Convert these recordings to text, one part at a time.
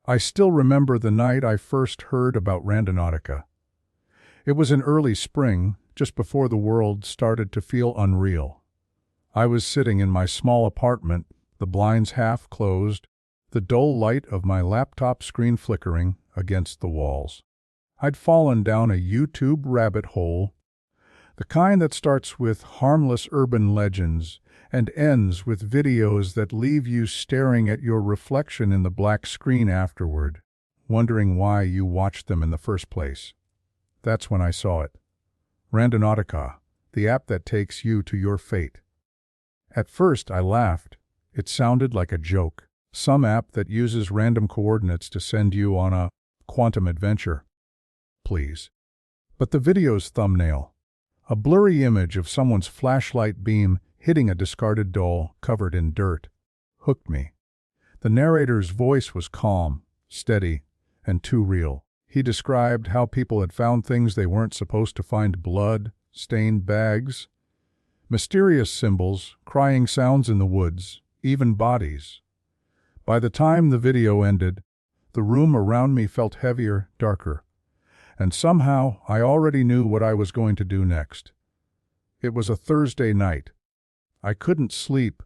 I still remember the night I first heard about Randonautica. It was in early spring, just before the world started to feel unreal. I was sitting in my small apartment, the blinds half closed, the dull light of my laptop screen flickering against the walls. I'd fallen down a YouTube rabbit hole, the kind that starts with harmless urban legends and ends with videos that leave you staring at your reflection in the black screen afterward, wondering why you watched them in the first place. That's when I saw it. Randonautica, the app that takes you to your fate. At first, I laughed. It sounded like a joke. Some app that uses random coordinates to send you on a quantum adventure. Please. But the video's thumbnail, a blurry image of someone's flashlight beam hitting a discarded doll covered in dirt, hooked me. The narrator's voice was calm, steady, and too real. He described how people had found things they weren't supposed to find: blood, stained bags, mysterious symbols, crying sounds in the woods, even bodies. By the time the video ended, the room around me felt heavier, darker, and somehow I already knew what I was going to do next. It was a Thursday night. I couldn't sleep,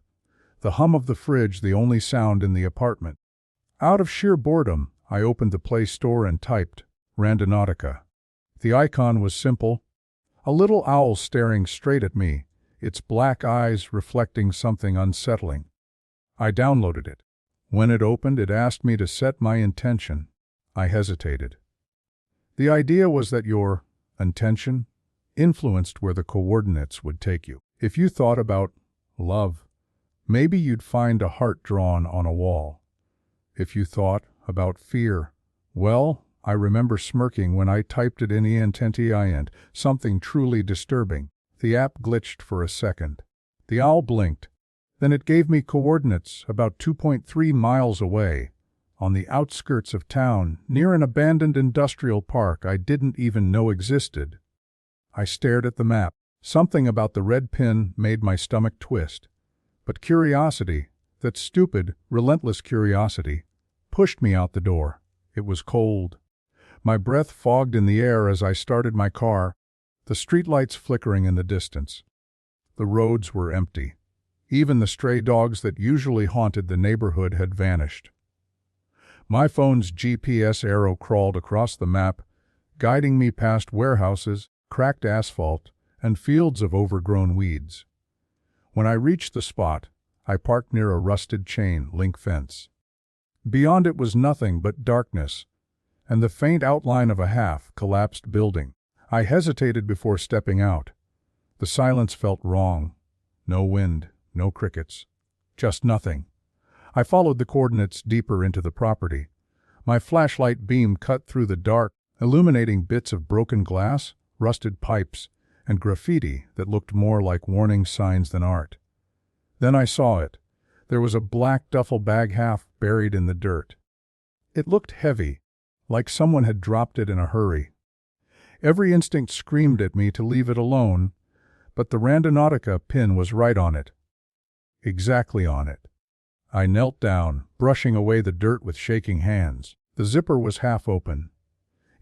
the hum of the fridge the only sound in the apartment. Out of sheer boredom, I opened the Play Store and typed Randonautica. The icon was simple, a little owl staring straight at me, its black eyes reflecting something unsettling. I downloaded it. When it opened, it asked me to set my intention. I hesitated. The idea was that your intention influenced where the coordinates would take you. If you thought about love, maybe you'd find a heart drawn on a wall. If you thought about fear, well, I remember smirking when I typed it in ENTENTIINT, something truly disturbing. The app glitched for a second. The owl blinked. Then it gave me coordinates about 2.3 miles away, on the outskirts of town, near an abandoned industrial park I didn't even know existed. I stared at the map. Something about the red pin made my stomach twist. But curiosity, that stupid, relentless curiosity, pushed me out the door. It was cold. My breath fogged in the air as I started my car, the streetlights flickering in the distance. The roads were empty. Even the stray dogs that usually haunted the neighborhood had vanished. My phone's GPS arrow crawled across the map, guiding me past warehouses, cracked asphalt, and fields of overgrown weeds. When I reached the spot, I parked near a rusted chain link fence. Beyond it was nothing but darkness, and the faint outline of a half-collapsed building. I hesitated before stepping out. The silence felt wrong. No wind, no crickets, just nothing. I followed the coordinates deeper into the property. My flashlight beam cut through the dark, illuminating bits of broken glass, rusted pipes, and graffiti that looked more like warning signs than art. Then I saw it. There was a black duffel bag half buried in the dirt. It looked heavy, like someone had dropped it in a hurry. Every instinct screamed at me to leave it alone, but the Randonautica pin was right on it. Exactly on it. I knelt down, brushing away the dirt with shaking hands. The zipper was half open.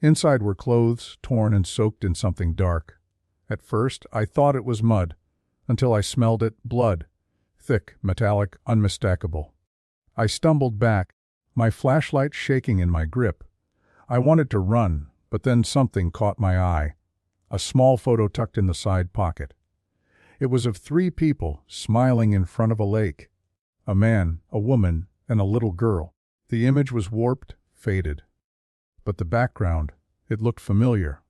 Inside were clothes, torn and soaked in something dark. At first, I thought it was mud, until I smelled it: blood. Thick, metallic, unmistakable. I stumbled back, my flashlight shaking in my grip. I wanted to run, but then something caught my eye. A small photo tucked in the side pocket. It was of 3 people smiling in front of a lake. A man, a woman, and a little girl. The image was warped, faded. But the background, it looked familiar.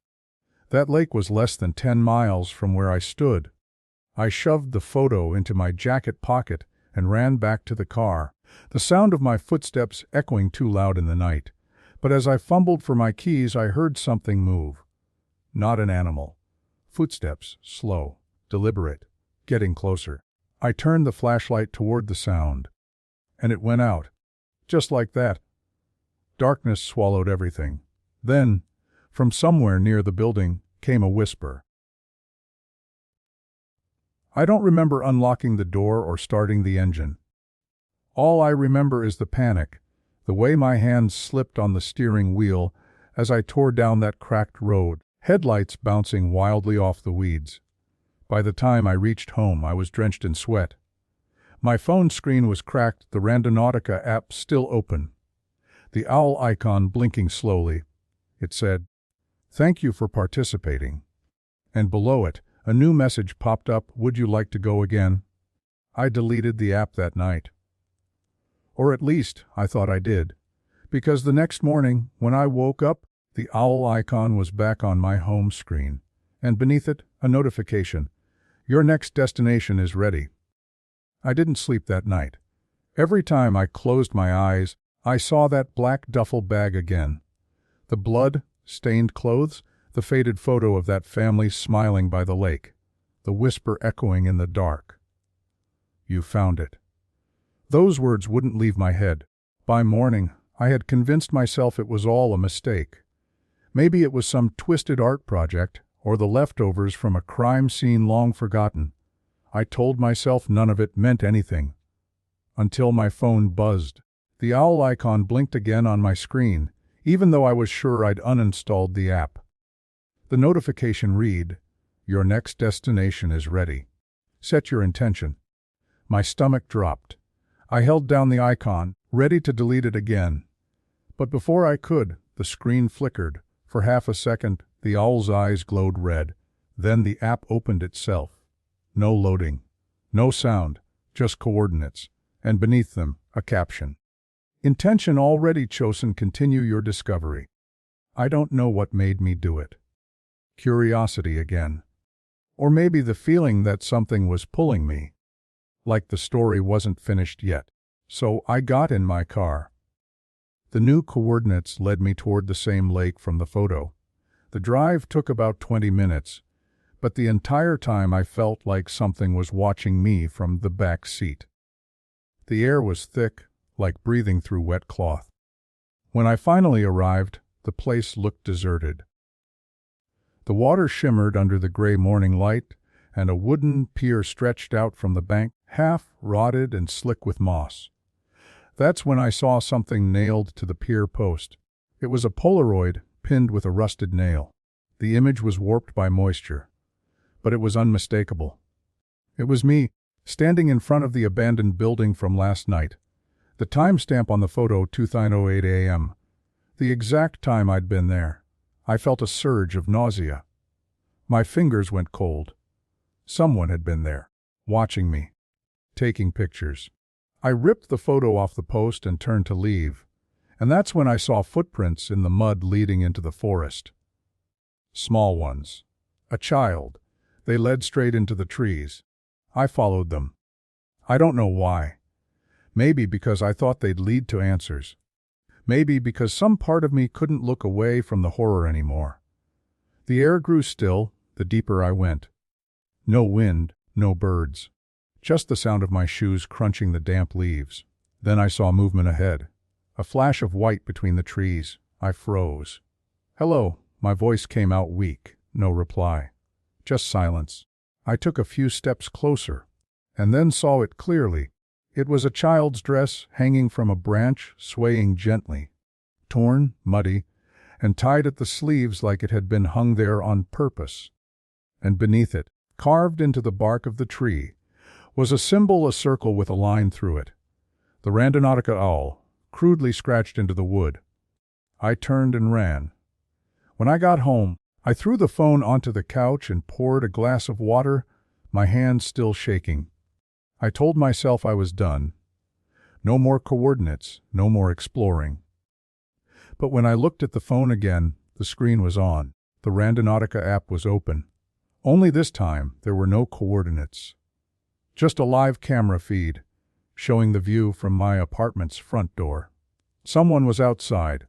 That lake was less than 10 miles from where I stood. I shoved the photo into my jacket pocket and ran back to the car, the sound of my footsteps echoing too loud in the night. But as I fumbled for my keys, I heard something move. Not an animal. Footsteps, slow, deliberate, getting closer. I turned the flashlight toward the sound, and it went out. Just like that. Darkness swallowed everything. Then, from somewhere near the building, came a whisper. I don't remember unlocking the door or starting the engine. All I remember is the panic, The way my hands slipped on the steering wheel as I tore down that cracked road, headlights bouncing wildly off the weeds. By the time I reached home, I was drenched in sweat. My phone screen was cracked, the Randonautica app still open. The owl icon blinking slowly. It said, "Thank you for participating." And below it, a new message popped up, "Would you like to go again?" I deleted the app that night. Or at least, I thought I did. Because the next morning, when I woke up, the owl icon was back on my home screen. And beneath it, a notification. "Your next destination is ready." I didn't sleep that night. Every time I closed my eyes, I saw that black duffel bag again. The blood-stained clothes, the faded photo of that family smiling by the lake, the whisper echoing in the dark. "You found it." Those words wouldn't leave my head. By morning, I had convinced myself it was all a mistake. Maybe it was some twisted art project, or the leftovers from a crime scene long forgotten. I told myself none of it meant anything. Until my phone buzzed. The owl icon blinked again on my screen, even though I was sure I'd uninstalled the app. The notification read, "Your next destination is ready. Set your intention." My stomach dropped. I held down the icon, ready to delete it again. But before I could, the screen flickered. For half a second, the owl's eyes glowed red. Then the app opened itself. No loading. No sound. Just coordinates. And beneath them, a caption. "Intention already chosen. Continue your discovery." I don't know what made me do it. Curiosity again. Or maybe the feeling that something was pulling me. Like the story wasn't finished yet. So I got in my car. The new coordinates led me toward the same lake from the photo. The drive took about 20 minutes, but the entire time I felt like something was watching me from the back seat. The air was thick, like breathing through wet cloth. When I finally arrived, the place looked deserted. The water shimmered under the gray morning light, and a wooden pier stretched out from the bank, half rotted and slick with moss. That's when I saw something nailed to the pier post. It was a Polaroid pinned with a rusted nail. The image was warped by moisture, but it was unmistakable. It was me, standing in front of the abandoned building from last night. The timestamp on the photo, 2:08 a.m. The exact time I'd been there. I felt a surge of nausea. My fingers went cold. Someone had been there, watching me, taking pictures. I ripped the photo off the post and turned to leave, and that's when I saw footprints in the mud leading into the forest. Small ones. A child. They led straight into the trees. I followed them. I don't know why. Maybe because I thought they'd lead to answers. Maybe because some part of me couldn't look away from the horror anymore. The air grew still, the deeper I went. No wind, no birds. Just the sound of my shoes crunching the damp leaves. Then I saw movement ahead. A flash of white between the trees. I froze. "Hello," my voice came out weak. No reply. Just silence. I took a few steps closer, and then saw it clearly. It was a child's dress hanging from a branch, swaying gently. Torn, muddy, and tied at the sleeves like it had been hung there on purpose. And beneath it, carved into the bark of the tree, was a symbol, a circle with a line through it. The Randonautica owl, crudely scratched into the wood. I turned and ran. When I got home, I threw the phone onto the couch and poured a glass of water, my hands still shaking. I told myself I was done. No more coordinates, no more exploring. But when I looked at the phone again, the screen was on. The Randonautica app was open. Only this time, there were no coordinates. Just a live camera feed, showing the view from my apartment's front door. Someone was outside.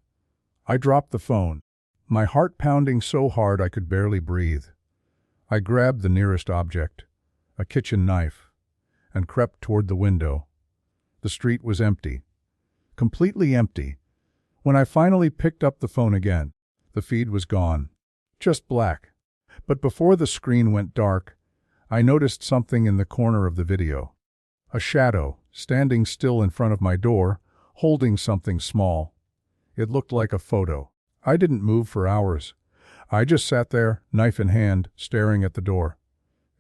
I dropped the phone, my heart pounding so hard I could barely breathe. I grabbed the nearest object, a kitchen knife, and crept toward the window. The street was empty. Completely empty. When I finally picked up the phone again, the feed was gone. Just black. But before the screen went dark, I noticed something in the corner of the video. A shadow, standing still in front of my door, holding something small. It looked like a photo. I didn't move for hours. I just sat there, knife in hand, staring at the door.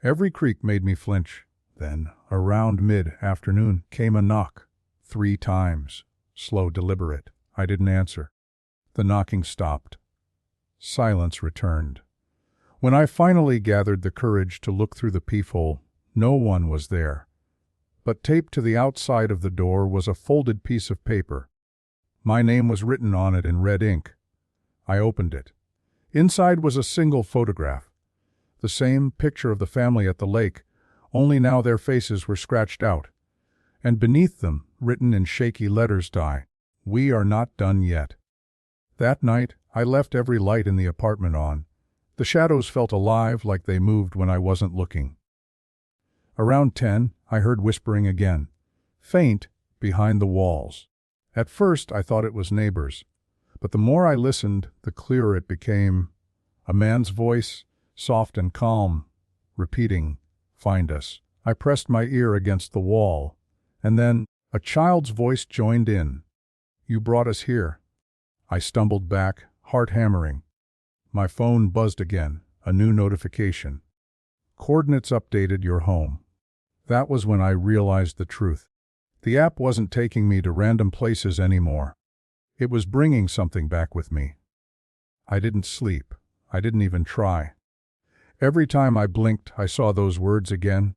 Every creak made me flinch. Then, around mid-afternoon, came a knock. 3 times. Slow, deliberate. I didn't answer. The knocking stopped. Silence returned. When I finally gathered the courage to look through the peephole, no one was there. But taped to the outside of the door was a folded piece of paper. My name was written on it in red ink. I opened it. Inside was a single photograph. The same picture of the family at the lake, only now their faces were scratched out. And beneath them, written in shaky letters, "We are not done yet." That night, I left every light in the apartment on. The shadows felt alive, like they moved when I wasn't looking. Around 10, I heard whispering again. Faint, behind the walls. At first, I thought it was neighbors. But the more I listened, the clearer it became. A man's voice, soft and calm, repeating, "Find us." I pressed my ear against the wall. And then, a child's voice joined in. "You brought us here." I stumbled back, heart hammering. My phone buzzed again, a new notification. "Coordinates updated, your home." That was when I realized the truth. The app wasn't taking me to random places anymore. It was bringing something back with me. I didn't sleep. I didn't even try. Every time I blinked, I saw those words again.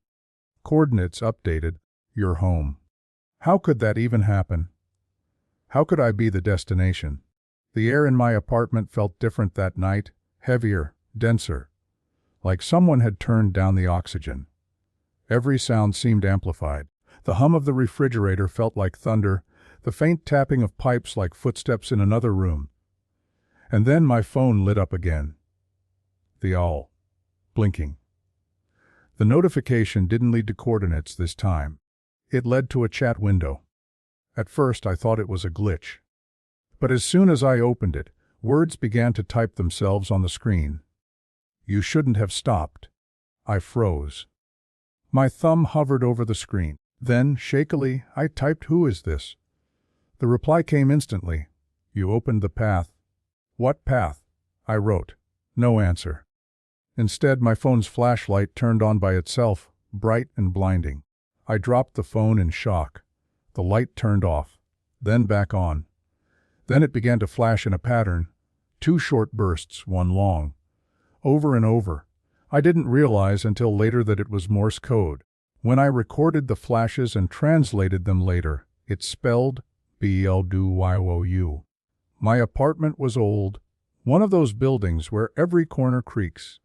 Coordinates updated, your home. How could that even happen? How could I be the destination? The air in my apartment felt different that night, heavier, denser, like someone had turned down the oxygen. Every sound seemed amplified. The hum of the refrigerator felt like thunder, the faint tapping of pipes like footsteps in another room. And then my phone lit up again. The owl. Blinking. The notification didn't lead to coordinates this time. It led to a chat window. At first I thought it was a glitch. But as soon as I opened it, words began to type themselves on the screen. "You shouldn't have stopped." I froze. My thumb hovered over the screen. Then, shakily, I typed, "Who is this?" The reply came instantly. "You opened the path." "What path?" I wrote. No answer. Instead, my phone's flashlight turned on by itself, bright and blinding. I dropped the phone in shock. The light turned off, then back on. Then it began to flash in a pattern, 2 short bursts, 1 long. Over and over. I didn't realize until later that it was Morse code. When I recorded the flashes and translated them later, it spelled BLDYOU. My apartment was old, one of those buildings where every corner creaks.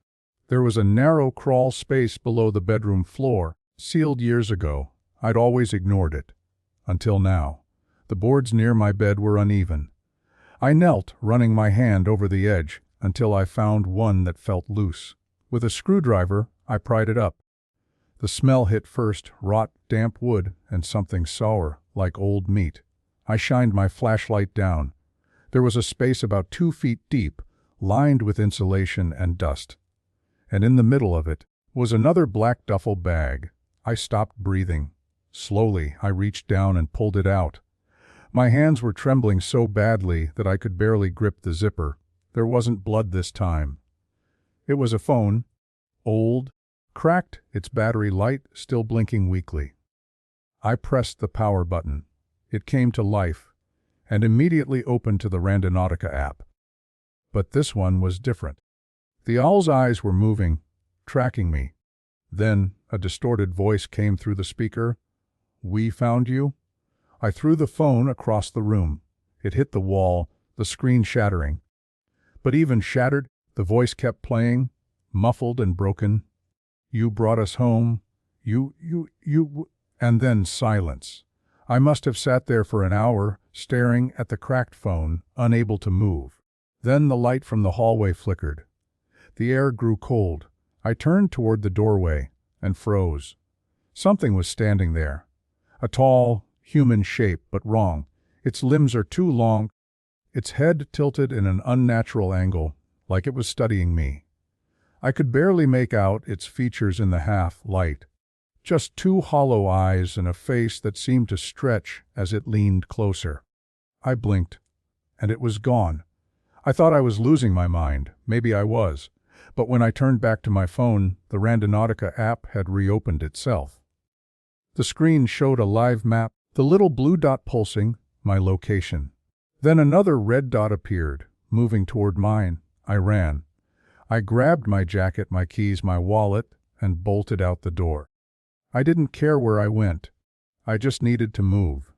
There was a narrow crawl space below the bedroom floor, sealed years ago. I'd always ignored it. Until now. The boards near my bed were uneven. I knelt, running my hand over the edge, until I found one that felt loose. With a screwdriver, I pried it up. The smell hit first, rot, damp wood, and something sour, like old meat. I shined my flashlight down. There was a space about 2 feet deep, lined with insulation and dust. And in the middle of it was another black duffel bag. I stopped breathing. Slowly, I reached down and pulled it out. My hands were trembling so badly that I could barely grip the zipper. There wasn't blood this time. It was a phone, old, cracked, its battery light still blinking weakly. I pressed the power button. It came to life, and immediately opened to the Randonautica app. But this one was different. The owl's eyes were moving, tracking me. Then a distorted voice came through the speaker. "We found you?" I threw the phone across the room. It hit the wall, the screen shattering. But even shattered, the voice kept playing, muffled and broken. "You brought us home. You... And then silence. I must have sat there for an hour, staring at the cracked phone, unable to move. Then the light from the hallway flickered. The air grew cold. I turned toward the doorway and froze. Something was standing there. A tall, human shape, but wrong. Its limbs are too long. Its head tilted in an unnatural angle, like it was studying me. I could barely make out its features in the half-light. Just 2 hollow eyes and a face that seemed to stretch as it leaned closer. I blinked, and it was gone. I thought I was losing my mind. Maybe I was. But when I turned back to my phone, the Randonautica app had reopened itself. The screen showed a live map, the little blue dot pulsing, my location. Then another red dot appeared, moving toward mine. I ran. I grabbed my jacket, my keys, my wallet, and bolted out the door. I didn't care where I went. I just needed to move.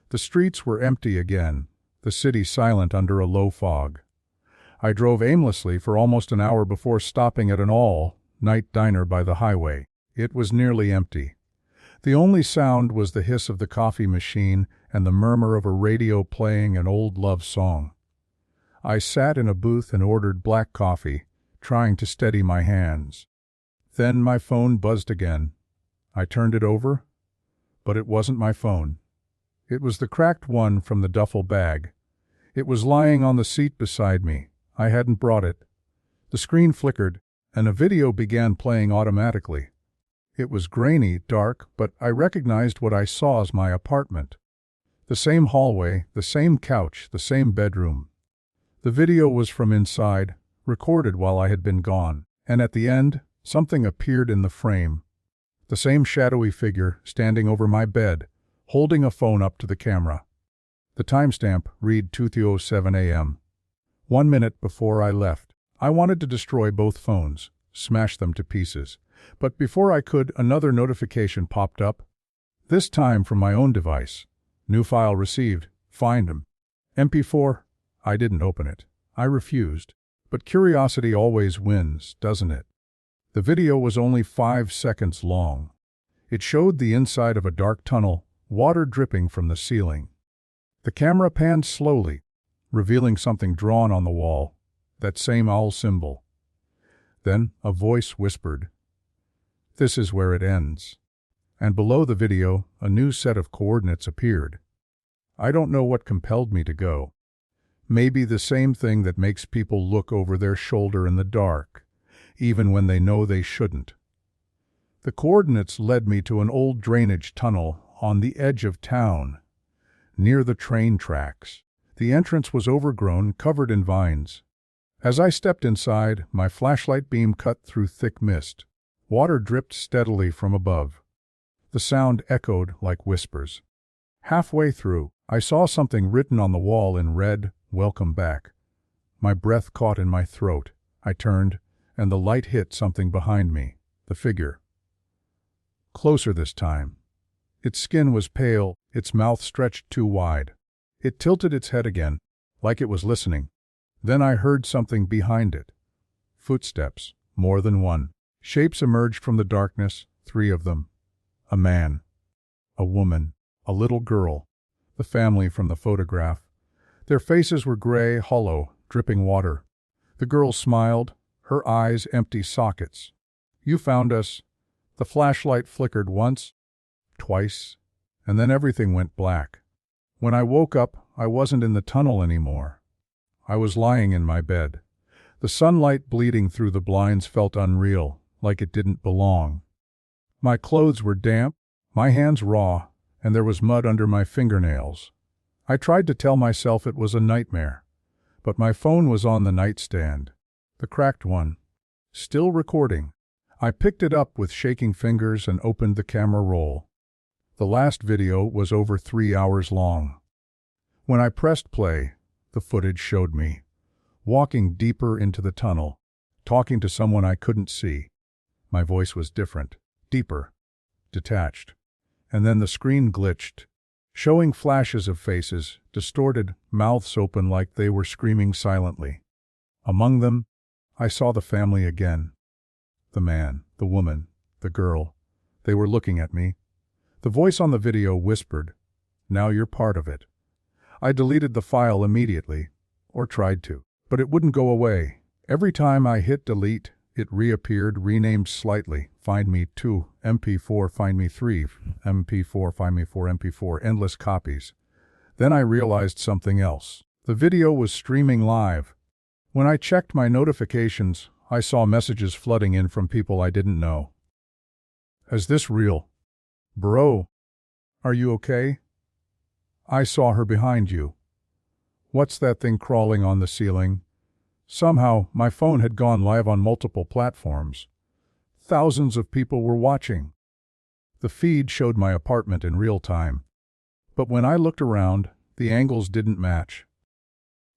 The streets were empty again, the city silent under a low fog. I drove aimlessly for almost an hour before stopping at an all-night diner by the highway. It was nearly empty. The only sound was the hiss of the coffee machine and the murmur of a radio playing an old love song. I sat in a booth and ordered black coffee, trying to steady my hands. Then my phone buzzed again. I turned it over, but it wasn't my phone. It was the cracked one from the duffel bag. It was lying on the seat beside me. I hadn't brought it. The screen flickered, and a video began playing automatically. It was grainy, dark, but I recognized what I saw as my apartment. The same hallway, the same couch, the same bedroom. The video was from inside, recorded while I had been gone, and at the end, something appeared in the frame. The same shadowy figure standing over my bed, holding a phone up to the camera. The timestamp read 2:07 a.m. 1 minute before I left. I wanted to destroy both phones, smash them to pieces. But before I could, another notification popped up. This time from my own device. New file received. Find them. MP4. I didn't open it. I refused. But curiosity always wins, doesn't it? The video was only 5 seconds long. It showed the inside of a dark tunnel, water dripping from the ceiling. The camera panned slowly, revealing something drawn on the wall, that same owl symbol. Then a voice whispered, "This is where it ends." And below the video, a new set of coordinates appeared. I don't know what compelled me to go. Maybe the same thing that makes people look over their shoulder in the dark, even when they know they shouldn't. The coordinates led me to an old drainage tunnel on the edge of town, near the train tracks. The entrance was overgrown, covered in vines. As I stepped inside, my flashlight beam cut through thick mist. Water dripped steadily from above. The sound echoed like whispers. Halfway through, I saw something written on the wall in red, "Welcome back." My breath caught in my throat. I turned, and the light hit something behind me, the figure. Closer this time. Its skin was pale, its mouth stretched too wide. It tilted its head again, like it was listening. Then I heard something behind it. Footsteps, more than one. Shapes emerged from the darkness, 3 of them. A man, a woman, a little girl, the family from the photograph. Their faces were gray, hollow, dripping water. The girl smiled, her eyes empty sockets. "You found us." The flashlight flickered once, twice, and then everything went black. When I woke up, I wasn't in the tunnel anymore. I was lying in my bed. The sunlight bleeding through the blinds felt unreal, like it didn't belong. My clothes were damp, my hands raw, and there was mud under my fingernails. I tried to tell myself it was a nightmare, but my phone was on the nightstand, the cracked one, still recording. I picked it up with shaking fingers and opened the camera roll. The last video was over 3 hours long. When I pressed play, the footage showed me walking deeper into the tunnel, talking to someone I couldn't see. My voice was different, deeper, detached. And then the screen glitched, showing flashes of faces, distorted, mouths open like they were screaming silently. Among them, I saw the family again. The man, the woman, the girl. They were looking at me. The voice on the video whispered, "Now you're part of it." I deleted the file immediately, or tried to, but it wouldn't go away. Every time I hit delete, it reappeared, renamed slightly. Find me 2, MP4, find me 3, MP4, find me 4, MP4, endless copies. Then I realized something else. The video was streaming live. When I checked my notifications, I saw messages flooding in from people I didn't know. "Is this real? Bro, are you okay? I saw her behind you." What's that thing crawling on the ceiling? Somehow, my phone had gone live on multiple platforms. Thousands of people were watching. The feed showed my apartment in real time. But when I looked around, the angles didn't match.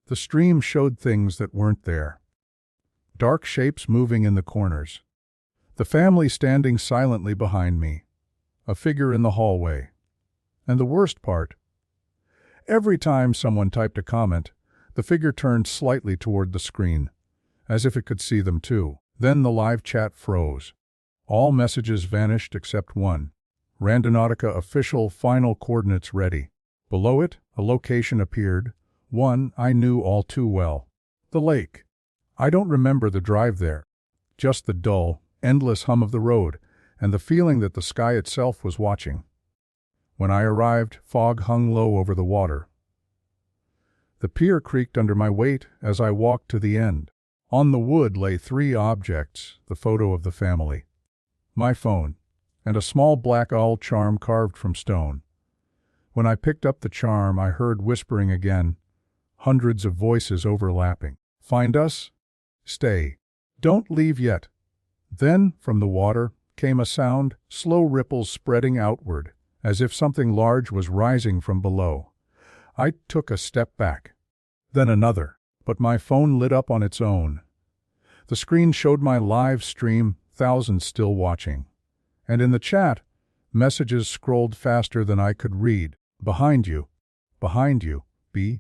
The stream showed things that weren't there. Dark shapes moving in the corners. The family standing silently behind me. A figure in the hallway. And the worst part, every time someone typed a comment, the figure turned slightly toward the screen, as if it could see them too. Then the live chat froze. All messages vanished except one. Randonautica official final coordinates ready. Below it, a location appeared, one I knew all too well. The lake. I don't remember the drive there. Just the dull, endless hum of the road, and the feeling that the sky itself was watching. When I arrived, fog hung low over the water. The pier creaked under my weight as I walked to the end. On the wood lay 3 objects, the photo of the family, my phone, and a small black owl charm carved from stone. When I picked up the charm, I heard whispering again, hundreds of voices overlapping. Find us? Stay. Don't leave yet. Then, from the water, came a sound, slow ripples spreading outward, as if something large was rising from below. I took a step back. Then another, but my phone lit up on its own. The screen showed my live stream, thousands still watching. And in the chat, messages scrolled faster than I could read. Behind you. Behind you. B-E-N-D-O-U.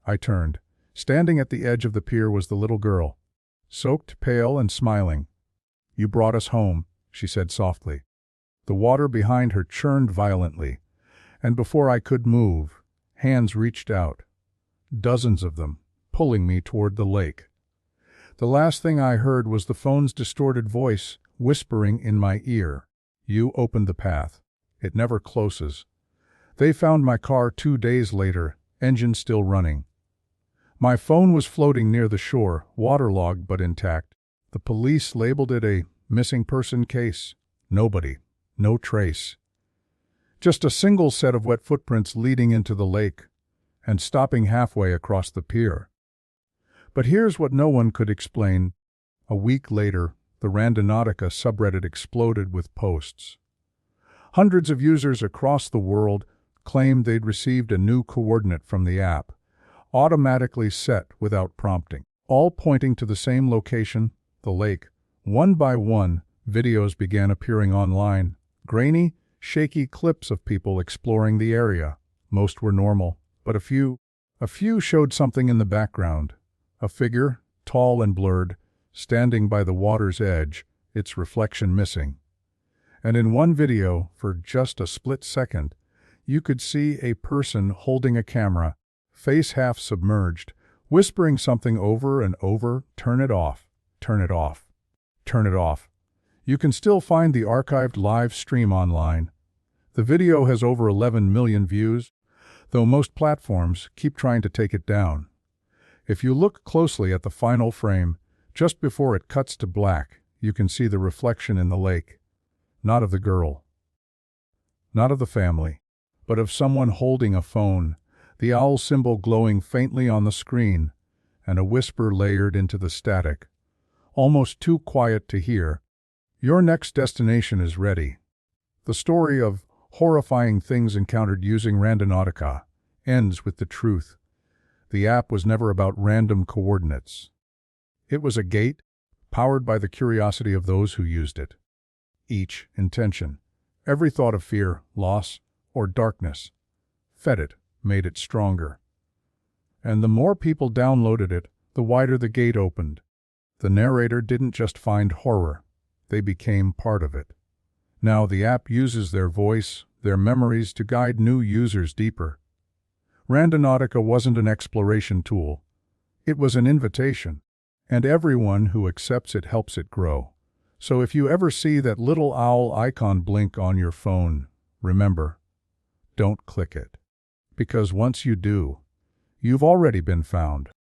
I turned. Standing at the edge of the pier was the little girl, soaked, pale, and smiling. You brought us home, she said softly. The water behind her churned violently, and before I could move, hands reached out, dozens of them, pulling me toward the lake. The last thing I heard was the phone's distorted voice whispering in my ear. You opened the path. It never closes. They found my car 2 days later, engine still running. My phone was floating near the shore, waterlogged but intact. The police labeled it a missing person case. Nobody. No trace. Just a single set of wet footprints leading into the lake and stopping halfway across the pier. But here's what no one could explain. A week later, the Randonautica subreddit exploded with posts. Hundreds of users across the world claimed they'd received a new coordinate from the app, automatically set without prompting, all pointing to the same location, the lake. One by one, videos began appearing online, grainy, shaky clips of people exploring the area. Most were normal, but a few showed something in the background. A figure, tall and blurred, standing by the water's edge, its reflection missing. And in one video, for just a split second, you could see a person holding a camera, face half submerged, whispering something over and over, turn it off, turn it off, turn it off. You can still find the archived live stream online. The video has over 11 million views, though most platforms keep trying to take it down. If you look closely at the final frame, just before it cuts to black, you can see the reflection in the lake. Not of the girl, not of the family, but of someone holding a phone, the owl symbol glowing faintly on the screen, and a whisper layered into the static, almost too quiet to hear. Your next destination is ready. The story of horrifying things encountered using Randonautica ends with the truth. The app was never about random coordinates. It was a gate, powered by the curiosity of those who used it. Each intention, every thought of fear, loss, or darkness, fed it, made it stronger. And the more people downloaded it, the wider the gate opened. The narrator didn't just find horror, they became part of it. Now the app uses their voice, their memories to guide new users deeper. Randonautica wasn't an exploration tool. It was an invitation, and everyone who accepts it helps it grow. So if you ever see that little owl icon blink on your phone, remember, don't click it. Because once you do, you've already been found.